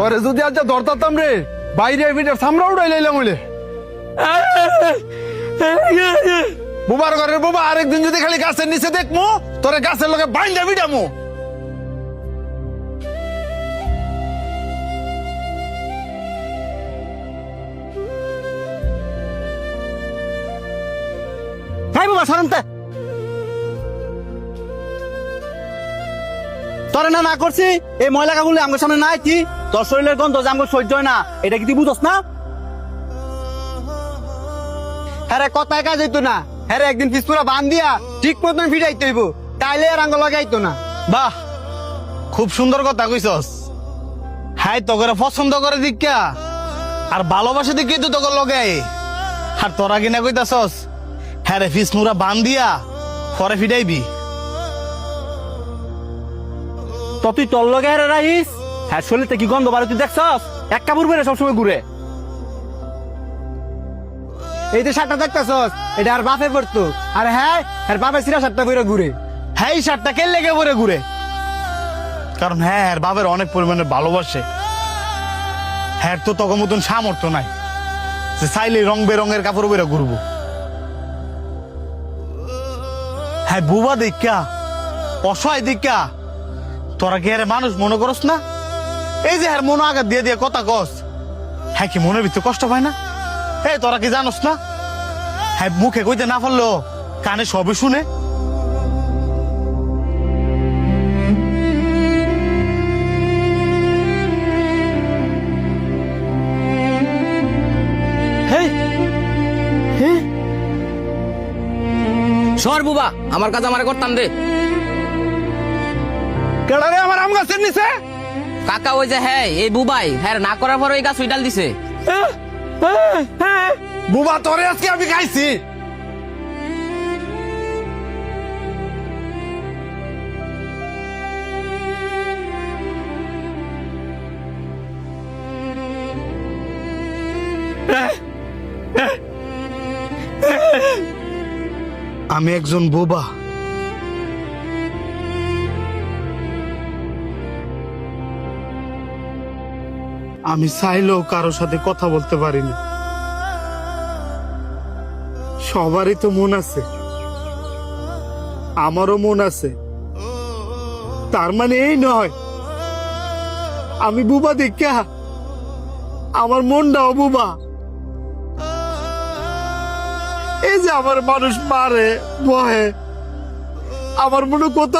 তোরে যদি আজ ধরতাম রে বাইরে ভিটার সামরা উড়াই লাইলাম বলে বুবার ঘরের বাবা আরেকদিন যদি খালি গাছের নিচে দেখমু তোরে গাছের লগে বাইন্দা বিডামু। হ্যাঁ বাবা সরন্তে তোরে না করছি এই ময়লা কাগুলো আমার সামনে নাই কি তোর শরীরের গন্ধ যে আমার সহ্য হয় না এটা কি তুই বুঝস না? হ্যাঁ কথায় কাজ হইতো না। হ্যাঁ একদিন পিসপুরা বান দিয়া ঠিক মতন ফিরাইতে হইব তাইলে আর আঙ্গ লাগাইতো না। বাহ খুব সুন্দর কথা কইছস। হাই তোকে পছন্দ করে দিকা আর ভালোবাসে দিকে তো তোকে লগে আর তোরা কিনা কইতাছস হ্যাঁ রে ফিস মুরা বান দিয়া পরে ফিটাইবি। তো তুই তোর লগে হেরে রাখিস হ্যাঁ শরীরতে কি গন্ধ বাড়ি তুই দেখছস এক কাপড় বেড়ে সবসময় ঘুরে। এই যে শার্টটা দেখতেছস এটা আর বাপে পড়তো আর হ্যাঁ আর বাপে সিরা শার্টটা পরে ঘুরে। হ্যাঁ এই শার্টটা কে লেগে পরে ঘুরে কারণ হ্যাঁ বাবার অনেক পরিমাণে ভালোবাসে। হ্যাঁ তো তখন মতন সামর্থ্য নাই যে চাইলে রং বেরঙের কাপড় বেরো ঘুরবো। হ্যাঁ বুবা দেখা অসহায় দেখা তোরা কি আরে মানুষ মনে করস না? এই যে হ্যাঁ মনে আঘাত দিয়ে দিয়ে কথা কস হ্যাঁ কি মনের ভিতরে কষ্ট পায় না? এই তোরা কি জানোস না হ্যাঁ মুখে কইতে না পারলো কানে সবই শুনে। সর বুবা আমার কাজ আমারে করতাম দে। কেডা রে আমার আম গাছের নিচে? কাকা ওই যে হ্যাঁ এই বুবাই হ্যাঁ না করার পর ওই গাছ উইডাল দিছে। বুবা তোরে আজকে আমি খাইছি। আমি একজন বোবা। আমি চাইলেও কারো সাথে কথা বলতে পারি না। সবারই তো মন আছে, আমারও মন আছে। তার মানে এই নয় আমি বুবা দেখা আমার মনটাও বুবা। এই যে আমার মানুষ মারে বহে আমার মনে কত